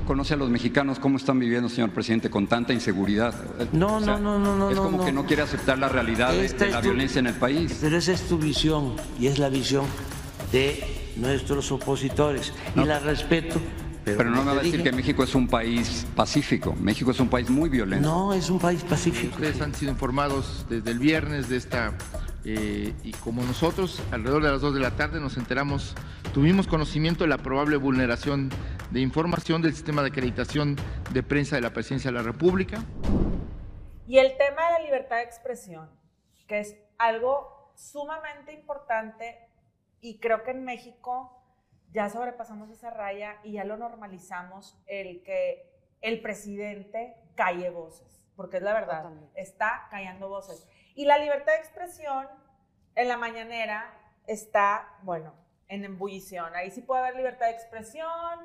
conoce a los mexicanos cómo están viviendo, señor presidente, con tanta inseguridad. No, O sea, no. Es como que no quiere aceptar la realidad de la violencia en el país. Pero esa es tu visión y es la visión de nuestros opositores. Y la respeto. Pero no me va a decir que México es un país pacífico. México es un país muy violento. No, es un país pacífico. Ustedes han sido informados desde el viernes de esta, y como nosotros, alrededor de las 2 de la tarde nos enteramos, tuvimos conocimiento de la probable vulneración de información del sistema de acreditación de prensa de la Presidencia de la República. Y el tema de la libertad de expresión, que es algo sumamente importante, y creo que en México ya sobrepasamos esa raya y ya lo normalizamos, el que el presidente calle voces, porque es la verdad, está callando voces. Y la libertad de expresión en la mañanera está, bueno, en ebullición. Ahí sí puede haber libertad de expresión,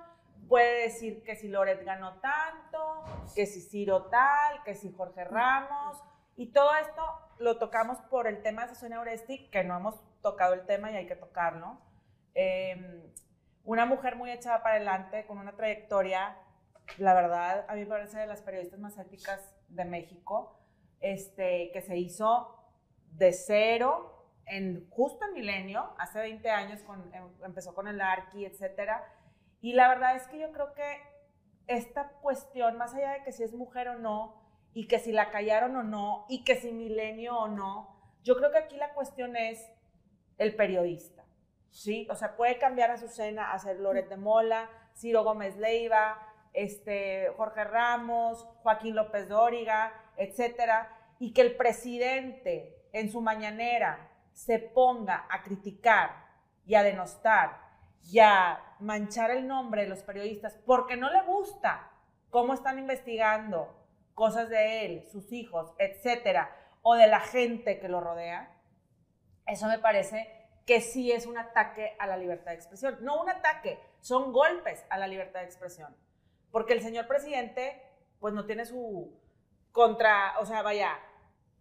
puede decir que si Loret ganó tanto, que si Ciro tal, que si Jorge Ramos, y todo esto lo tocamos por el tema de Susana Oresti, que no hemos tocado el tema y hay que tocarlo. Una mujer muy echada para adelante, con una trayectoria, la verdad, a mí me parece de las periodistas más éticas de México, que se hizo de cero, justo en Milenio, hace 20 años, empezó con el Arqui, etcétera. Y la verdad es que yo creo que esta cuestión, más allá de que si es mujer o no, y que si la callaron o no, y que si Milenio o no, yo creo que aquí la cuestión es el periodista. ¿Sí? O sea, puede cambiar a Azucena a ser Loret de Mola, Ciro Gómez Leiva, Jorge Ramos, Joaquín López Dóriga, etcétera, y que el presidente en su mañanera se ponga a criticar y a denostar y a manchar el nombre de los periodistas porque no le gusta cómo están investigando cosas de él, sus hijos, etcétera, o de la gente que lo rodea, eso me parece que sí es un ataque a la libertad de expresión. No un ataque, son golpes a la libertad de expresión. Porque el señor presidente, pues no tiene su o sea, vaya,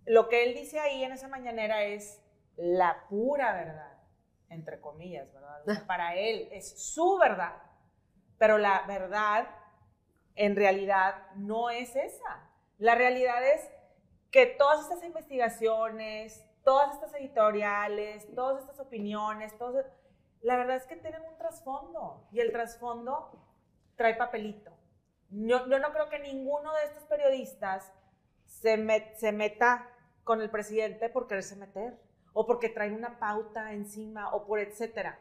lo que él dice ahí en esa mañanera es la pura verdad, entre comillas, ¿verdad? O sea, para él es su verdad, pero la verdad en realidad no es esa. La realidad es que todas estas investigaciones, todas estas editoriales, todas estas opiniones, la verdad es que tienen un trasfondo y el trasfondo trae papelito. Yo no creo que ninguno de estos periodistas se meta con el presidente por quererse meter o porque traen una pauta encima o por etcétera.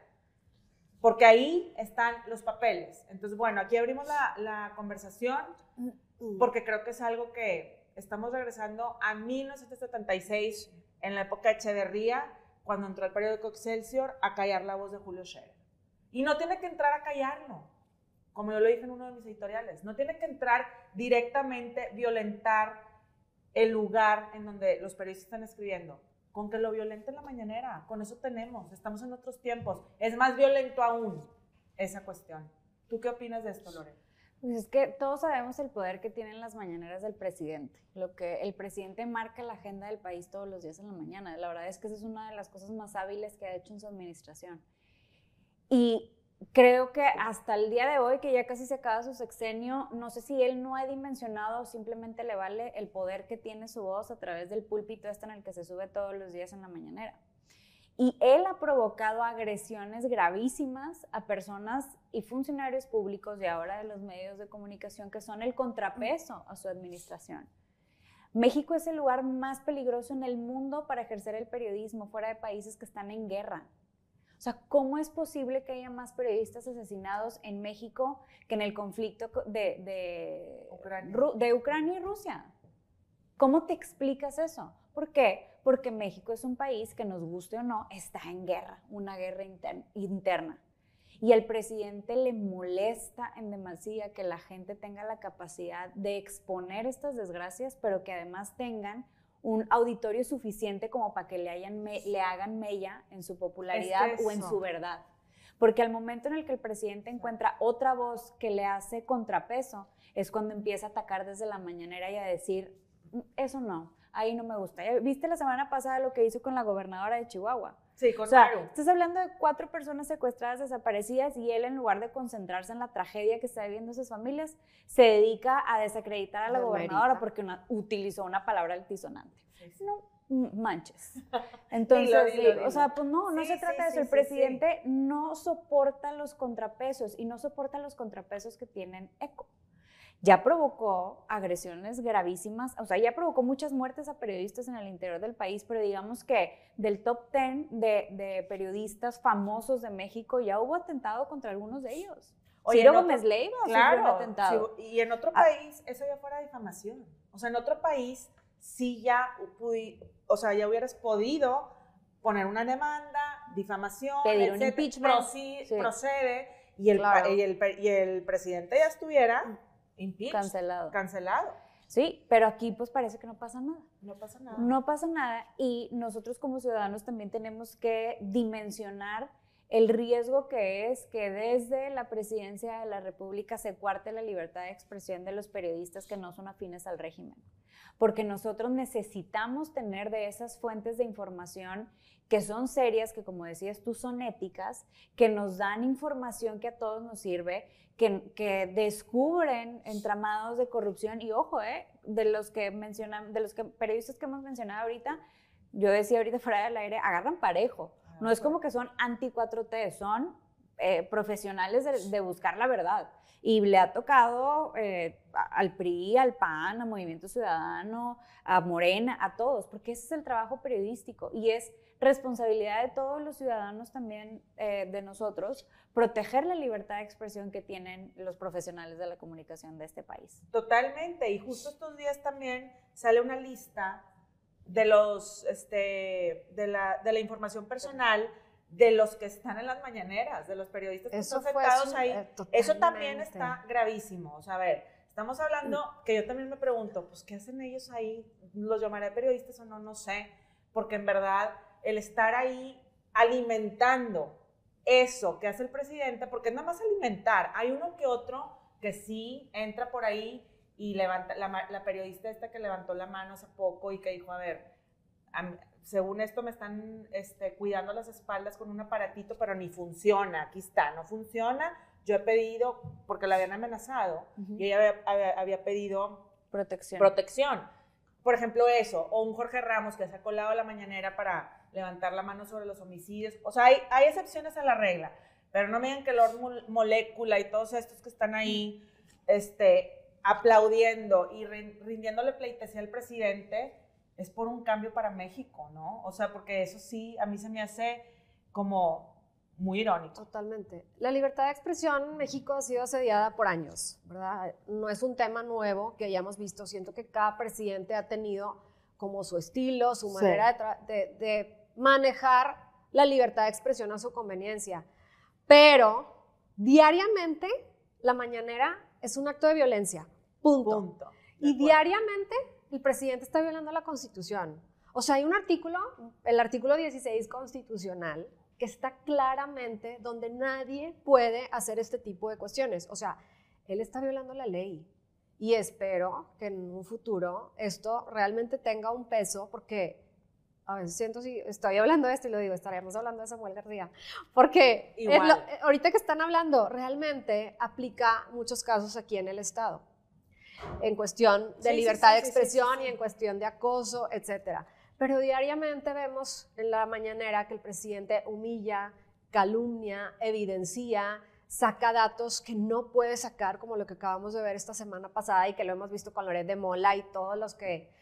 Porque ahí están los papeles. Entonces, bueno, aquí abrimos la conversación porque creo que es algo que estamos regresando a 1976, en la época de Echeverría, cuando entró el periódico Excelsior a callar la voz de Julio Scherer. Y no tiene que entrar a callarlo, como yo lo dije en uno de mis editoriales. No tiene que entrar directamente, violentar el lugar en donde los periodistas están escribiendo. Con que lo violente en la mañanera, con eso tenemos. Estamos en otros tiempos. Es más violento aún esa cuestión. ¿Tú qué opinas de esto, Lore? Pues es que todos sabemos el poder que tienen las mañaneras del presidente. Lo que el presidente marca la agenda del país todos los días en la mañana. La verdad es que esa es una de las cosas más hábiles que ha hecho en su administración. Y creo que hasta el día de hoy, que ya casi se acaba su sexenio, no sé si él no ha dimensionado o simplemente le vale el poder que tiene su voz a través del púlpito en el que se sube todos los días en la mañanera. Y él ha provocado agresiones gravísimas a personas y funcionarios públicos y ahora de los medios de comunicación que son el contrapeso a su administración. México es el lugar más peligroso en el mundo para ejercer el periodismo fuera de países que están en guerra. O sea, ¿cómo es posible que haya más periodistas asesinados en México que en el conflicto de Ucrania y Rusia? ¿Cómo te explicas eso? ¿Por qué? Porque México es un país que, nos guste o no, está en guerra, una guerra interna. Y al presidente le molesta en demasía que la gente tenga la capacidad de exponer estas desgracias, pero que además tengan un auditorio suficiente como para que le hagan mella en su popularidad o en su verdad. Porque al momento en el que el presidente encuentra otra voz que le hace contrapeso, es cuando empieza a atacar desde la mañanera y a decir, eso no, ahí no me gusta. ¿Viste la semana pasada lo que hizo con la gobernadora de Chihuahua? Sí, con O sea, Maru. estás hablando de 4 personas secuestradas, desaparecidas, y él, en lugar de concentrarse en la tragedia que está viviendo sus familias, se dedica a desacreditar a la gobernadora porque utilizó una palabra altisonante. No manches. Entonces, Dilo. o sea, pues no Sí, se trata de eso. sí, El presidente no soporta los contrapesos, y no soporta los contrapesos que tienen eco. Ya provocó agresiones gravísimas, o sea, ya provocó muchas muertes a periodistas en el interior del país, pero digamos que del top 10 de periodistas famosos de México ya hubo atentado contra algunos de ellos. Oye, Ciro Gómez Leiva sufrió un atentado. Sí, y en otro país eso ya fuera difamación. O sea, en otro país sí ya, ya hubieras podido poner una demanda, difamación, pedir un etcétera, impeachment, procede, y el presidente ya estuviera cancelado. Sí, pero aquí pues parece que no pasa nada. No pasa nada. No pasa nada, y nosotros como ciudadanos también tenemos que dimensionar el riesgo que es que desde la presidencia de la República se cuarte la libertad de expresión de los periodistas que no son afines al régimen. Porque nosotros necesitamos tener de esas fuentes de información que son serias, que como decías tú son éticas, que nos dan información que a todos nos sirve, que descubren entramados de corrupción. Y ojo, de los periodistas que hemos mencionado ahorita, yo decía ahorita fuera del aire, agarran parejo. No es como que son anti-4T, son profesionales de buscar la verdad. Y le ha tocado al PRI, al PAN, a Movimiento Ciudadano, a Morena, a todos, porque ese es el trabajo periodístico y es responsabilidad de todos los ciudadanos también, de nosotros, proteger la libertad de expresión que tienen los profesionales de la comunicación de este país. Totalmente, y justo estos días también sale una lista de los, de la información personal de los que están en las mañaneras, de los periodistas que están sentados ahí. Eso también está gravísimo. O sea, a ver, estamos hablando, que yo también me pregunto, pues, ¿qué hacen ellos ahí? ¿Los llamaré periodistas o no? No sé, porque en verdad el estar ahí alimentando eso que hace el presidente, porque es nada más alimentar, hay uno que otro que sí entra por ahí y levanta, la periodista esta que levantó la mano hace poco y que dijo, a ver, según esto me están cuidando las espaldas con un aparatito, pero ni funciona, aquí está, no funciona. Yo he pedido, porque la habían amenazado, y ella había pedido protección. Por ejemplo, eso, o un Jorge Ramos que se ha colado a la mañanera para levantar la mano sobre los homicidios. O sea, hay excepciones a la regla, pero no me digan que Lord Molécula y todos estos que están ahí, aplaudiendo y rindiéndole pleitesía al presidente, es por un cambio para México, ¿no? O sea, porque eso sí, a mí se me hace como muy irónico. Totalmente. La libertad de expresión en México ha sido asediada por años, ¿verdad? No es un tema nuevo que hayamos visto. Siento que cada presidente ha tenido como su estilo, su manera de manejar la libertad de expresión a su conveniencia. Pero diariamente la mañanera es un acto de violencia. Punto. Y diariamente el presidente está violando la Constitución. O sea, hay un artículo, el artículo 16 constitucional, que está claramente donde nadie puede hacer este tipo de cuestiones. O sea, él está violando la ley. Y espero que en un futuro esto realmente tenga un peso, porque a veces siento, si estoy hablando de esto y lo digo, estaríamos hablando de Samuel García, porque ahorita que están hablando, realmente aplica muchos casos aquí en el Estado, en cuestión de libertad de expresión y en cuestión de acoso, etcétera. Pero diariamente vemos en la mañanera que el presidente humilla, calumnia, evidencia, saca datos que no puede sacar, como lo que acabamos de ver esta semana pasada y que lo hemos visto con Loret de Mola y todos los que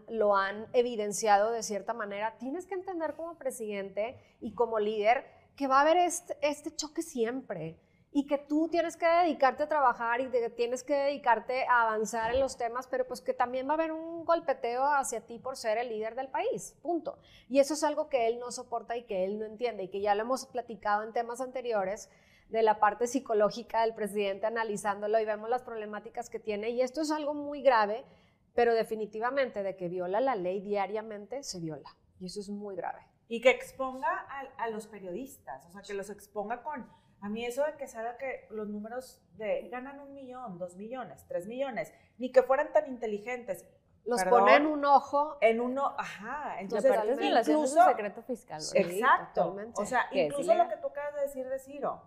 lo han evidenciado de cierta manera. Tienes que entender como presidente y como líder que va a haber este choque siempre, y que tú tienes que dedicarte a trabajar y tienes que dedicarte a avanzar en los temas, pero pues que también va a haber un golpeteo hacia ti por ser el líder del país, punto. Y eso es algo que él no soporta y que él no entiende, y que ya lo hemos platicado en temas anteriores de la parte psicológica del presidente, analizándolo, y vemos las problemáticas que tiene, y esto es algo muy grave, pero definitivamente de que viola la ley diariamente, se viola, y eso es muy grave. Y que exponga a los periodistas, o sea, que los exponga con... A mí eso de que salga que los números de ganan 1 millón, 2 millones, 3 millones, ni que fueran tan inteligentes. Los pone en un ojo. En uno, ajá. Entonces, aparte es violación de su secreto fiscal, ¿verdad? Exacto. Totalmente. O sea, incluso lo que tú acabas de decir de Ciro.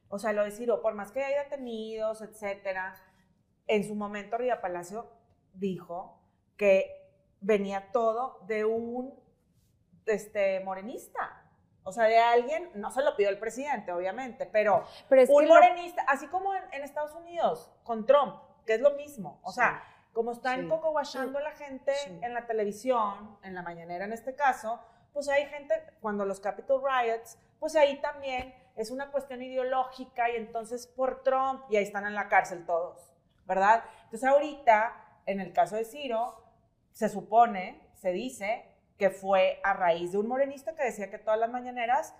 O sea, lo de Ciro, por más que haya detenidos, etcétera, en su momento Riva Palacio dijo que venía todo de un morenista. O sea, de alguien, no se lo pidió el presidente, obviamente, pero es un morenista, así como en Estados Unidos, con Trump, que es lo mismo. O sea, como están coco-washando a la gente en la televisión, en la mañanera en este caso, pues hay gente, cuando los Capitol Riots, pues ahí también es una cuestión ideológica y entonces por Trump, y ahí están en la cárcel todos, ¿verdad? Entonces ahorita, en el caso de Ciro, se supone, se dice que fue a raíz de un morenista que decía que todas las mañaneras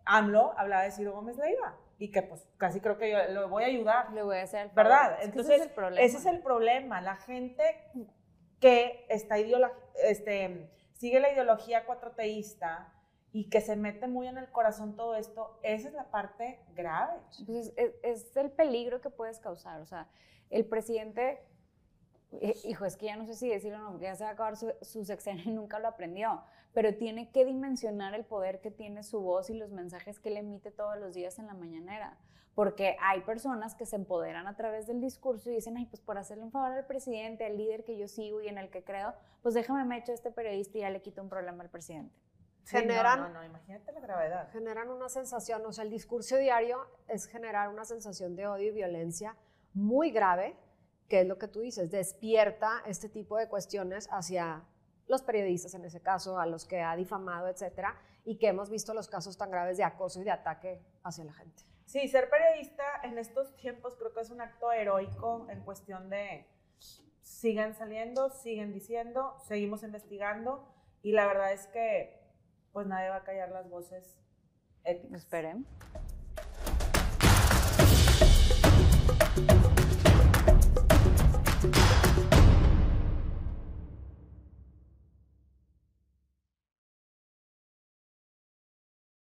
AMLO hablaba de Ciro Gómez Leiva y que pues casi creo que yo lo voy a ayudar. Le voy a hacer el favor. ¿Verdad? Es entonces, ese es el problema. La gente que sigue la ideología cuatroteísta y que se mete muy en el corazón todo esto, esa es la parte grave. Pues es el peligro que puedes causar. O sea, el presidente, hijo, es que ya no sé si decirlo o no, porque ya se va a acabar su sexenio y nunca lo aprendió, pero tiene que dimensionar el poder que tiene su voz y los mensajes que él emite todos los días en la mañanera. Porque hay personas que se empoderan a través del discurso y dicen, ay, pues por hacerle un favor al presidente, al líder que yo sigo y en el que creo, pues déjame me echo a este periodista y ya le quito un problema al presidente. Sí, no, imagínate la gravedad. Generan una sensación, o sea, el discurso diario es generar una sensación de odio y violencia muy grave, que es lo que tú dices, despierta este tipo de cuestiones hacia los periodistas, en ese caso, a los que ha difamado, etcétera, y que hemos visto los casos tan graves de acoso y de ataque hacia la gente. Sí, ser periodista en estos tiempos creo que es un acto heroico en cuestión de sigan saliendo, siguen diciendo, seguimos investigando y la verdad es que pues nadie va a callar las voces éticas. Esperen.